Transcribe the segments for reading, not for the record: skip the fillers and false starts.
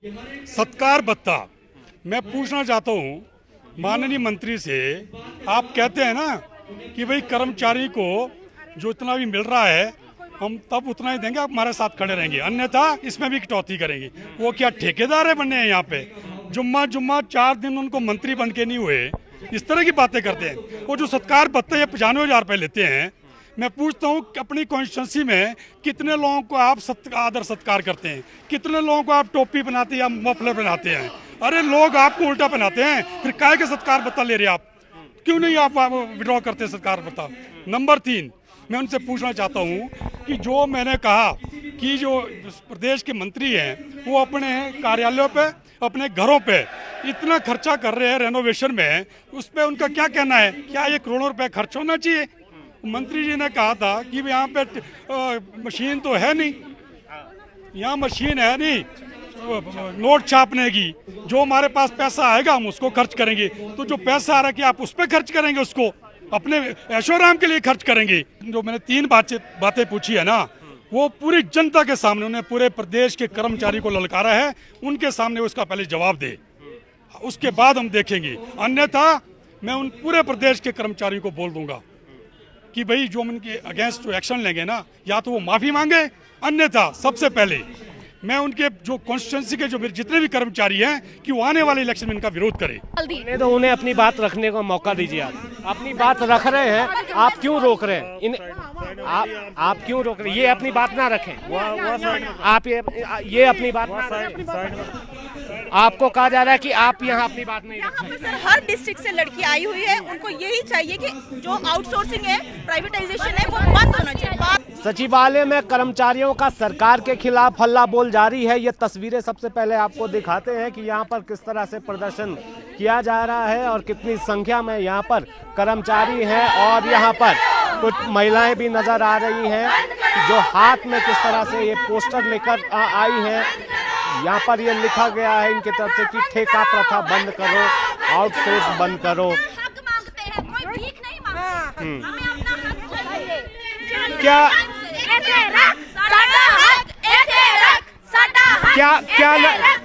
सत्कार भत्ता मैं पूछना चाहता हूँ माननीय मंत्री से। आप कहते हैं ना कि भाई कर्मचारी को जो इतना भी मिल रहा है हम तब उतना ही देंगे, आप हमारे साथ खड़े रहेंगे, अन्यथा इसमें भी कटौती करेंगे। वो क्या ठेकेदार है बने हैं यहाँ पे? जुम्मा 4 दिन उनको मंत्री बन के नहीं हुए, इस तरह की बातें करते हैं। वो जो सत्कार भत्ते ये 95,000 रुपये लेते हैं, मैं पूछता हूँ अपनी कॉन्स्टिट्यूंसी में कितने लोगों को आप आदर सत्कार करते हैं, कितने लोगों को आप टोपी पहनाते हैं या मफलर पहनाते हैं? अरे लोग आपको उल्टा पहनाते हैं, फिर काहे के सत्कार भत्ता ले रहे हैं आप? क्यों नहीं आप विड्रॉ करते सत्कार भत्ता? नंबर 3, मैं उनसे पूछना चाहता हूँ कि जो मैंने कहा कि जो प्रदेश के मंत्री हैं वो अपने कार्यालयों पे, अपने घरों पे इतना खर्चा कर रहे हैं रेनोवेशन में, उस पर उनका क्या कहना है? क्या ये करोड़ों रुपए खर्च होना चाहिए? मंत्री जी ने कहा था कि यहाँ पे मशीन तो है नहीं, यहाँ मशीन है नहीं नोट छापने की, जो हमारे पास पैसा आएगा हम उसको खर्च करेंगे। तो जो पैसा आ रहा है कि आप उस पर खर्च करेंगे, उसको अपने ऐशोआराम के लिए खर्च करेंगे। जो मैंने 3 बातें पूछी है ना, वो पूरी जनता के सामने उन्हें पूरे प्रदेश के कर्मचारी को ललकारा है, उनके सामने उसका पहले जवाब दे, उसके बाद हम देखेंगे। अन्यथा मैं उन पूरे प्रदेश के कर्मचारियों को बोल दूंगा कि भाई जो उनके अगेंस्ट जो एक्शन लेंगे ना, या तो वो माफी मांगे, अन्यथा सबसे पहले मैं उनके जो कॉन्स्टिट्यूंसी के जो जितने भी कर्मचारी हैं कि वो आने वाले इलेक्शन में इनका विरोध करें। तो उन्हें अपनी बात रखने का मौका दीजिए। आप अपनी बात रख रहे हैं, आप क्यों रोक रहे हैं? आप क्यों रोक रहे हैं? ये अपनी बात ना रखें, आप ये अपनी बात ना रखें। आपको कहा जा रहा है कि आप यहाँ अपनी बात नहीं रखें। सर हर डिस्ट्रिक्ट से लड़की आई हुई है, उनको यही चाहिए कि जो आउटसोर्सिंग है, प्राइवेटाइजेशन है, वो बंद होना चाहिए। सचिवालय में कर्मचारियों का सरकार के खिलाफ हल्ला बोल जारी है। ये तस्वीरें सबसे पहले आपको दिखाते हैं कि यहाँ पर किस तरह से प्रदर्शन किया जा रहा है और कितनी संख्या में यहाँ पर कर्मचारी हैं, और यहाँ पर कुछ महिलाएं भी नजर आ रही हैं जो हाथ में किस तरह से ये पोस्टर लेकर आई हैं। यहाँ पर ये लिखा गया है इनकी तरफ से कि ठेका प्रथा बंद करो, आउटसोर्स बंद करो।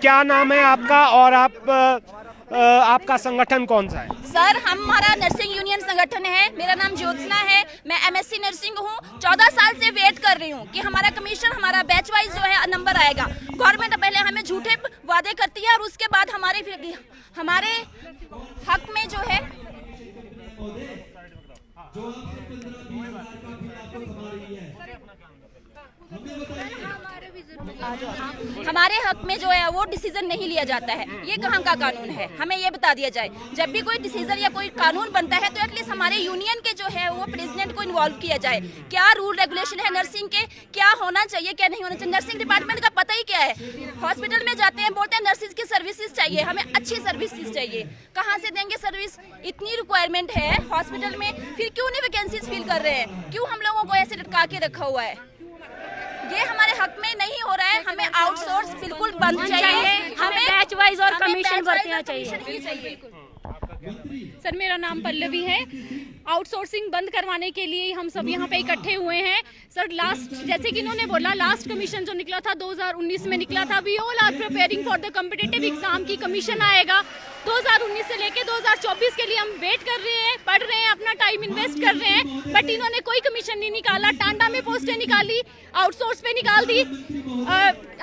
क्या नाम है आपका और आपका संगठन कौन सा है? सर हमारा नर्सिंग यूनियन संगठन है, मेरा नाम ज्योत्सना है, मैं MSc नर्सिंग हूँ। 14 साल से वेट कर रही हूँ कि हमारा कमीशन, हमारा बैच वाइज जो है नंबर आएगा। गवर्नमेंट पहले हमें झूठे वादे करती है और उसके बाद हमारे हक में जो है हमारे हक में जो है वो डिसीजन नहीं लिया जाता है। ये कहाँ का कानून है? हमें ये बता दिया जाए। जब भी कोई डिसीजन या कोई कानून बनता है तो एटलीस्ट हमारे यूनियन के जो है वो प्रेसिडेंट को इन्वॉल्व किया जाए। क्या रूल रेगुलेशन है नर्सिंग के, क्या होना चाहिए क्या नहीं होना चाहिए? नर्सिंग डिपार्टमेंट का पता ही क्या है? हॉस्पिटल में जाते हैं, बोलते हैं नर्सिस की सर्विसेज चाहिए, हमें अच्छी सर्विसेज चाहिए। कहाँ से देंगे सर्विस? इतनी रिक्वायरमेंट है हॉस्पिटल में, फिर क्यों नहीं वैकेंसीज फिल कर रहे हैं? क्यों हम लोगों को ऐसे लटका के रखा हुआ है? ये हमारे हक में नहीं हो रहा है। हमें आउटसोर्स बिल्कुल बंद चाहिए, हमें बैच वाइज और कमीशन भर्तियां चाहिए। सर मेरा नाम पल्लवी है। आउटसोर्सिंग बंद करवाने के लिए हम सब यहाँ पे इकट्ठे हुए हैं। सर लास्ट, जैसे कि इन्होंने बोला, लास्ट कमीशन जो निकला था 2019 में निकला था। We all are preparing for the competitive exam की कमीशन आएगा 2019 से लेके 2024 के लिए हम वेट कर रहे हैं, पढ़ रहे हैं, अपना टाइम इन्वेस्ट कर रहे हैं, बट इन्होंने कोई कमीशन नहीं निकाला। टांडा में पोस्टें निकाली, आउटसोर्स पे निकाल दी,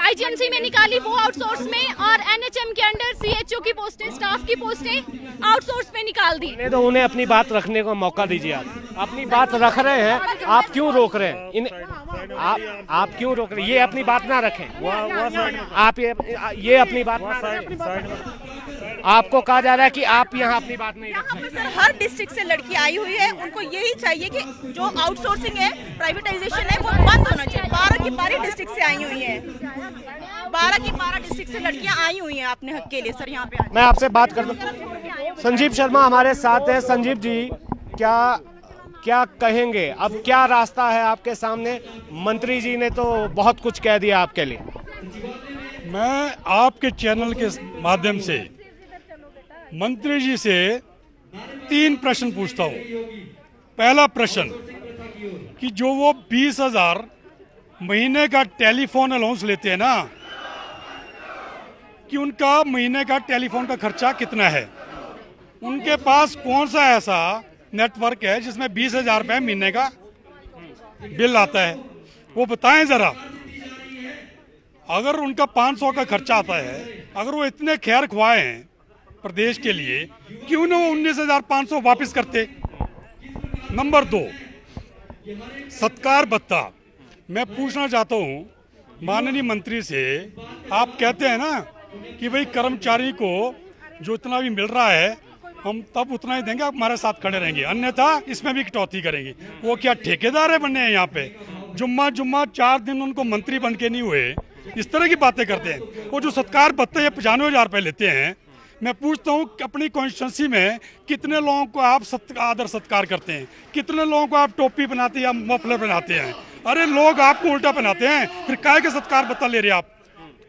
IGMC में निकाली वो आउटसोर्स में, और NHM के अंडर CHO की पोस्टें, स्टाफ की पोस्टें आउटसोर्स पे निकाल दी। तो उन्हें अपनी बात रखने का मौका दीजिए। आप अपनी बात रख रहे हैं, आप क्यों रोक रहे हैं? आप क्यों रोक रहे हैं? ये अपनी बात ना रखें, आप ये अपनी बात ना रखें। आपको कहा जा रहा है कि आप यहाँ अपनी बात नहीं रखें। सर हर डिस्ट्रिक्ट से लड़की आई हुई है, उनको यही चाहिए कि जो आउटसोर्सिंग है, प्राइवेटाइजेशन है, वो बंद होना चाहिए। 12 की 12 डिस्ट्रिक्ट से आई हुई है, 12 की 12 डिस्ट्रिक्ट से लड़कियां आई हुई हैं अपने हक के लिए। सर यहाँ पे मैं आपसे बात कर दूं। संजीव शर्मा हमारे साथ हैं। संजीव जी, क्या कहेंगे? अब क्या रास्ता है आपके सामने? मंत्री जी ने तो बहुत कुछ कह दिया आपके लिए। मैं आपके चैनल के माध्यम से मंत्री जी से 3 प्रश्न पूछता हूँ। पहला प्रश्न कि जो वो 20,000 महीने का टेलीफोन अलाउंस लेते हैं ना, कि उनका महीने का टेलीफोन का खर्चा कितना है, उनके पास कौन सा ऐसा नेटवर्क है जिसमें 20,000 रुपये महीने का बिल आता है, वो बताएं जरा। अगर उनका 500 का खर्चा आता है, अगर वो इतने खैर ख्वाह हैं प्रदेश के लिए, क्यों ना वो 19,500 वापस करते। नंबर 2, सत्कार भत्ता। मैं पूछना चाहता हूं माननीय मंत्री से, आप कहते हैं ना कि भाई कर्मचारी को जो इतना भी मिल रहा है हम तब उतना ही देंगे, आप हमारे साथ खड़े रहेंगे, अन्यथा इसमें भी कटौती करेंगे। वो क्या ठेकेदार है बनने हैं यहाँ पे? जुम्मा 4 दिन उनको मंत्री बन के नहीं हुए, इस तरह की बातें करते हैं। वो जो सत्कार भत्ते 95,000 रुपये लेते हैं, मैं पूछता हूँ अपनी कॉन्स्टिट्यूंसी में कितने लोगों को आप आदर सत्कार करते हैं, कितने लोगों को आप टोपी बनाते हैं या मफलर बनाते हैं? अरे लोग आपको उल्टा पहनाते हैं, फिर काहे के सत्कार भत्ता ले रहे आप?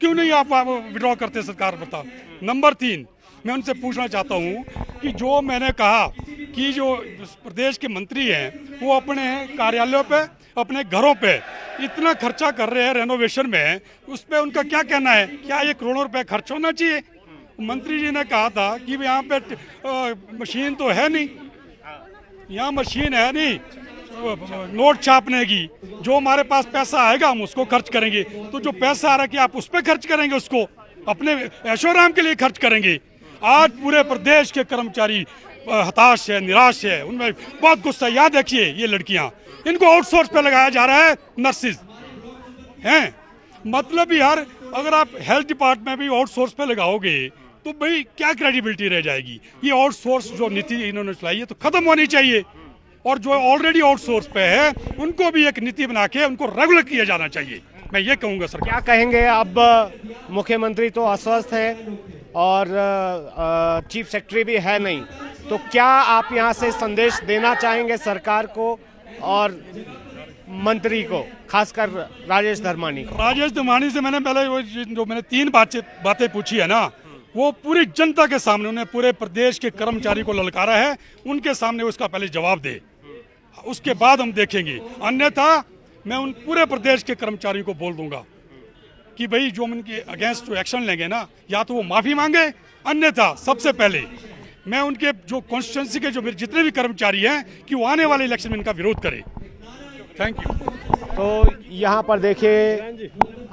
क्यों नहीं आप विड्रॉ करते सत्कार भत्ता? नंबर 3, मैं उनसे पूछना चाहता हूँ कि जो मैंने कहा कि जो प्रदेश के मंत्री हैं वो अपने कार्यालयों पे, अपने घरों पे इतना खर्चा कर रहे हैं रेनोवेशन में, उस पर उनका क्या कहना है? क्या ये करोड़ों रुपए खर्च होना चाहिए? मंत्री जी ने कहा था कि यहाँ पे मशीन तो है नहीं, यहाँ मशीन है नहीं नोट छापने की, जो हमारे पास पैसा आएगा हम उसको खर्च करेंगे। तो जो पैसा आ रहा है कि आप उस पर खर्च करेंगे, उसको अपने ऐशोआराम के लिए खर्च करेंगे। आज पूरे प्रदेश के कर्मचारी हताश है, निराश है, उनमें बहुत गुस्सा। याद देखिए ये लड़कियां, इनको आउटसोर्स पे लगाया जा रहा है, नर्सिस हैं। मतलब यार अगर आप हेल्थ डिपार्टमेंट भी आउटसोर्स पे लगाओगे तो भाई क्या क्रेडिबिलिटी रह जाएगी? ये आउटसोर्स जो नीति इन्होंने चलाई है तो खत्म होनी चाहिए, और जो ऑलरेडी आउटसोर्स पे है उनको भी एक नीति बना के उनको रेगुलर किया जाना चाहिए। मैं ये कहूँगा सर। क्या कहेंगे? अब मुख्यमंत्री तो अस्वस्थ है और चीफ सेक्रेटरी भी है नहीं, तो क्या आप यहाँ से संदेश देना चाहेंगे सरकार को और मंत्री को, खासकर राजेश धर्मानी को? राजेश धर्मानी से मैंने पहले जो मैंने 3 बातें पूछी है ना, वो पूरी जनता के सामने, उन्हें पूरे प्रदेश के कर्मचारी को ललकारा है, उनके सामने उसका पहले जवाब दे, उसके बाद हम देखेंगे। अन्यथा मैं उन पूरे प्रदेश के कर्मचारियों को बोल दूंगा कि भाई जो उनके अगेंस्ट जो एक्शन लेंगे ना, या तो वो माफी मांगे, अन्यथा सबसे पहले मैं उनके जो कॉन्स्टिट्यूंसी के जो जितने भी कर्मचारी हैं कि वो आने वाले इलेक्शन में इनका विरोध करें। Thank you. तो यहाँ पर देखिए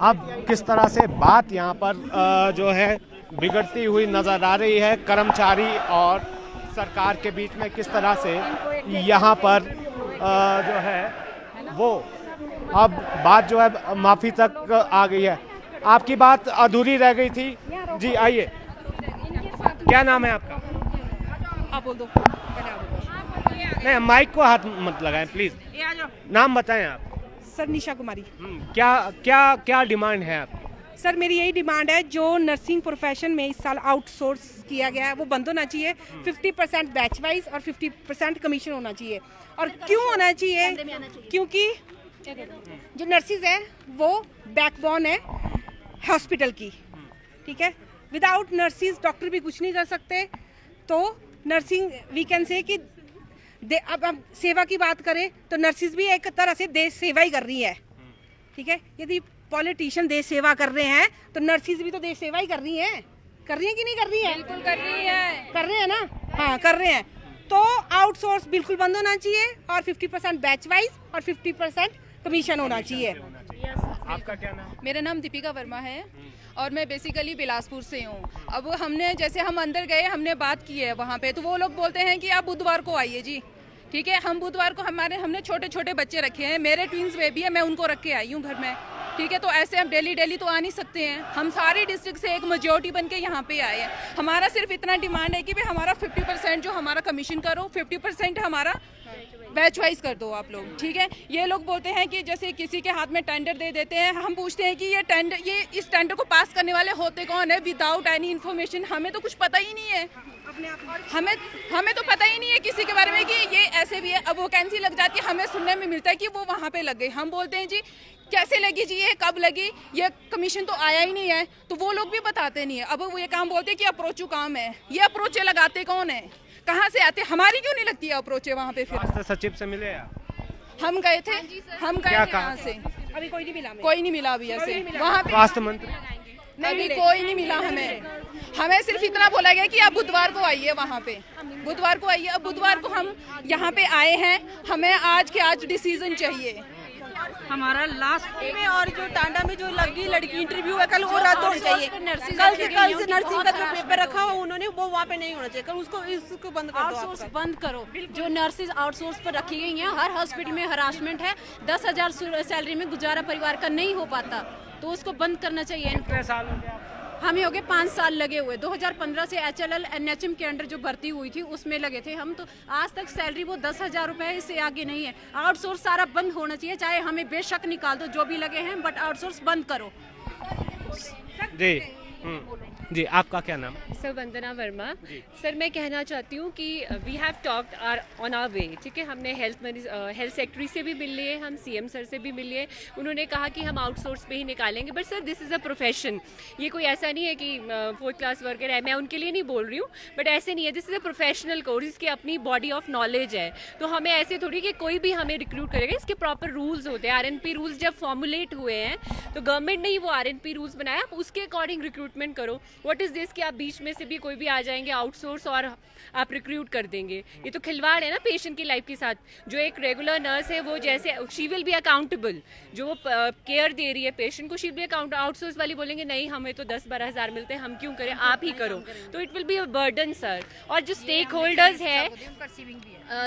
अब किस तरह से बात यहाँ पर जो है बिगड़ती हुई नजर आ रही है। कर्मचारी और सरकार के बीच में किस तरह से यहाँ पर जो है वो अब बात जो है माफी तक आ गई है। आपकी बात अधूरी रह गई थी जी, आइए। क्या नाम है आपका? आप बोल दो। नहीं, माइक को हाथ मत लगाएं प्लीज, नाम बताएं आप। सर निशा कुमारी। क्या क्या क्या डिमांड है आपकी? सर मेरी यही डिमांड है, जो नर्सिंग प्रोफेशन में इस साल आउटसोर्स किया गया है वो बंद होना चाहिए। 50% बैच वाइज और 50% कमीशन होना चाहिए। और क्यों होना चाहिए? क्योंकि जो नर्सिस है वो बैकबोन है हॉस्पिटल की, ठीक है। विदाउट नर्सिस डॉक्टर भी कुछ नहीं कर सकते। तो नर्सिंग वी कैन से कि अब सेवा की बात करें तो नर्सिस भी एक तरह से देश सेवा ही कर रही है, ठीक है। यदि पॉलिटिशियन देश सेवा कर रहे हैं तो नर्सिस भी तो देश सेवा ही कर रही हैं कि नहीं कर रही है? बिल्कुल कर रही है। कर रहे हैं ना? हाँ कर रहे हैं। तो आउटसोर्स बिल्कुल बंद होना चाहिए और 50% बैच वाइज और 50% कमीशन होना चाहिए। आपका क्या नाम? मेरा नाम दीपिका वर्मा है और मैं बेसिकली बिलासपुर से हूँ। अब हमने जैसे हम अंदर गए, हमने बात की है वहाँ पे, तो वो लोग बोलते हैं कि आप बुधवार को आइए जी, ठीक है। हम बुधवार को हमने छोटे छोटे बच्चे रखे हैं, मेरे ट्विंस बेबी है, मैं उनको रख के आई हूँ घर में, ठीक है। तो ऐसे हम डेली तो आ नहीं सकते हैं। हम सारी डिस्ट्रिक्ट से एक मेजोरिटी बन के यहाँ पे आए हैं। हमारा सिर्फ इतना डिमांड है कि भाई हमारा 50% जो हमारा कमीशन करो, 50% हमारा बैच वाइज कर दो आप लोग, ठीक है। ये लोग बोलते हैं कि जैसे किसी के हाथ में टेंडर दे देते हैं, हम पूछते हैं कि ये इस टेंडर को पास करने वाले होते कौन है? विदाउट एनी इन्फॉर्मेशन, हमें तो कुछ पता ही नहीं है। हमें तो पता ही नहीं है किसी के बारे में कि ये ऐसे भी है। अब वैकेंसी लग जाती है, हमें सुनने में मिलता है कि वो वहाँ पे लग गई। हम बोलते हैं जी कैसे लगी जी, ये कब लगी, ये कमीशन तो आया ही नहीं है। तो वो लोग भी बताते नहीं है। अब वो ये काम बोलते हैं कि अप्रोचू काम है। ये अप्रोचे लगाते कौन है? कहाँ से आते? हमारी क्यों नहीं लगती है अप्रोचे वहाँ पे? फिर स्वास्थ्य सचिव से मिले आप? हम गए थे, हम गए थे यहाँ से, अभी कोई नहीं मिला। कोई नहीं मिला अभी ऐसे वहाँ पे। स्वास्थ्य मंत्री अभी कोई नहीं मिला हमें। हमें सिर्फ इतना बोला गया कि आप बुधवार को आइए, वहाँ पे बुधवार को आइए। अब बुधवार को हम यहाँ पे आए हैं, हमें आज के आज डिसीजन चाहिए। हमारा लास्ट में और जो टांडा में जो लगी लड़की इंटरव्यू है कल वो रद्द होना चाहिए। कल से नर्सिंग का जो पेपर रखा हुआ उन्होंने वो वहाँ पे नहीं होना चाहिए। कल उसको इसको बंद कर दो। आउटसोर्स बंद करो। जो नर्सेज आउटसोर्स पर रखी गई हैं, हर हॉस्पिटल में हरासमेंट है। 10,000 सैलरी में गुजारा परिवार का नहीं हो पाता, तो उसको बंद करना चाहिए इनको। हमें हो गए 5 साल लगे हुए। 2015 से HLL NHM के अंडर जो भर्ती हुई थी उसमें लगे थे हम, तो आज तक सैलरी वो 10,000 रुपए इससे आगे नहीं है। आउटसोर्स सारा बंद होना चाहिए, चाहे हमें बेशक निकाल दो जो भी लगे हैं, बट आउटसोर्स बंद करो। जी आपका क्या नाम? सर वंदना वर्मा। सर मैं कहना चाहती हूँ कि we have talked on our way, ठीक है। हमने हेल्थ सेक्रेटरी से भी मिल लिए, हम CM सर से भी मिल लिए। उन्होंने कहा कि हम आउटसोर्स पे ही निकालेंगे, but sir this is a profession. ये कोई ऐसा नहीं है कि 4th क्लास वर्कर है, मैं उनके लिए नहीं बोल रही हूँ, बट ऐसे नहीं है। This is a professional course, इसकी अपनी बॉडी ऑफ नॉलेज है। तो हमें ऐसे थोड़ी कि कोई भी हमें रिक्रूट करेगा, इसके प्रॉपर रूल्स होते हैं। RNP रूल्स जब फॉर्मुलेट हुए हैं तो गवर्नमेंट ने ही वो RNP रूल्स बनाया, आप उसके अकॉर्डिंग रिक्रूटमेंट करो। व्हाट इज़ दिस कि आप बीच में से भी कोई भी आ जाएंगे आउटसोर्स और आप रिक्रूट कर देंगे? ये तो खिलवाड़ है ना पेशेंट की लाइफ के साथ। जो एक रेगुलर नर्स है वो जैसे शी विल बी अकाउंटेबल, जो वो केयर दे रही है पेशेंट को, she will be account. Outsource वाली बोलेंगे नहीं हमें तो 10-12 हज़ार मिलते हैं, हम क्यों करें, आप ही करो। तो it will be a burden sir. और जो स्टेक होल्डर्स है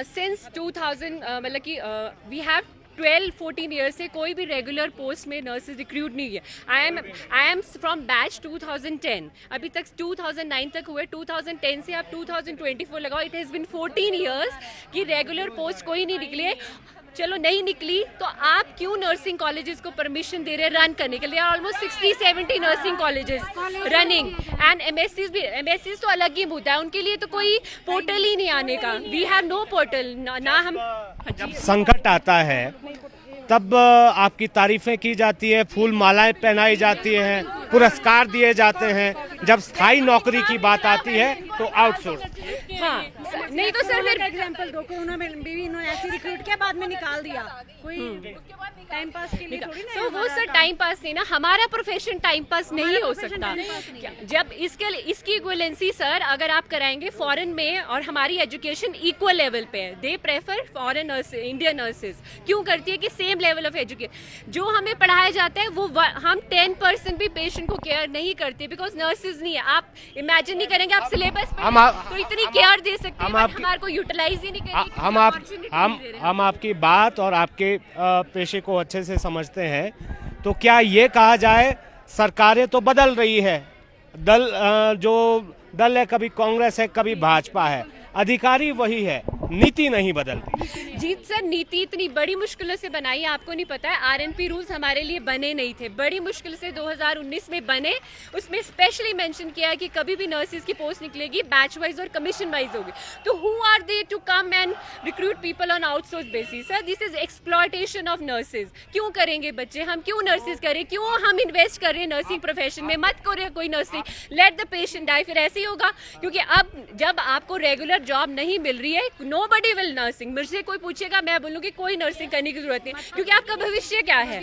सिंस 2000 मतलब कि वी हैव 12-14 ईयर्स से कोई भी रेगुलर पोस्ट में नर्सेज रिक्रूट नहीं किया। आई एम फ्रॉम बैच 2010, अभी तक 2009 तक हुए। 2010 से आप 2024 लगाओ, इट हैज़ बिन 14 ईयर्स कि रेगुलर पोस्ट कोई नहीं निकली है। चलो नहीं निकली तो आप क्यों नर्सिंग कॉलेजेस को परमिशन दे रहे हैं रन करने के लिए? Almost 60-70 nursing colleges running and MSCs तो अलग ही मुद्दा है, उनके लिए तो कोई पोर्टल ही नहीं आने का। वी हैव नो पोर्टल ना हम। जब संकट आता है तब आपकी तारीफें की जाती है, फूल मालाएं पहनाई जाती हैं, पुरस्कार दिए जाते हैं। जब स्थायी नौकरी की बात आती है तो आउटसोर्स। हाँ नहीं तो सर फिर एग्जांपल दो को उन्होंने ऐसे रिक्रूट किया, बाद में निकाल दिया। कोई टाइम पास के लिए थोड़ी ना। तो वो सर टाइम पास नहीं ना, हमारा प्रोफेशन टाइम पास नहीं हो सकता। जब इसकी इक्वलेंसी सर अगर आप कराएंगे फॉरेन में, और हमारी एजुकेशन इक्वल लेवल पे है, they prefer foreign nurse Indian nurses क्यों करती है कि सेम लेवल ऑफ एजुकेशन जो हमें पढ़ाया जाता है वो हम 10% भी पेशेंट को केयर नहीं करते, बिकॉज नर्सेज नहीं है। आप इमेजिन नहीं करेंगे आप सिलेबस तो इतनी केयर दे सकते हैं, हमारे को यूटिलाइज ही नहीं करेंगे। हम आपकी बात और आपके पेशे को अच्छे से समझते हैं। तो क्या ये कहा जाए सरकारें तो बदल रही है, जो दल है कभी कांग्रेस है कभी भाजपा है, अधिकारी वही है, नीति नहीं बदलती। जी सर नीति इतनी बड़ी मुश्किलों से बनाई है, आपको नहीं पता है। RNP रूल्स हमारे लिए बने नहीं थे, बड़ी मुश्किल से 2019 में बने। उसमें स्पेशली मेंशन किया है कि कभी भी नर्सेज की पोस्ट निकलेगी बैच वाइज और कमीशन वाइज होगी। तो who are they to come and recruit people on outsource basis? Sir this is exploitation of nurses. क्यों करेंगे बच्चे, हम क्यों नर्सेज करें, क्यों हम इन्वेस्ट कर रहे हैं नर्सिंग प्रोफेशन में? मत करें कोई nursing, let the patient die. फिर ऐसे ही होगा, क्योंकि अब जब आपको रेगुलर जॉब नहीं मिल रही है, नोबडी विल नर्सिंग। मुझसे कोई पूछेगा मैं बोलूँगी कोई नर्सिंग करने की जरूरत नहीं, क्योंकि आपका भविष्य क्या है?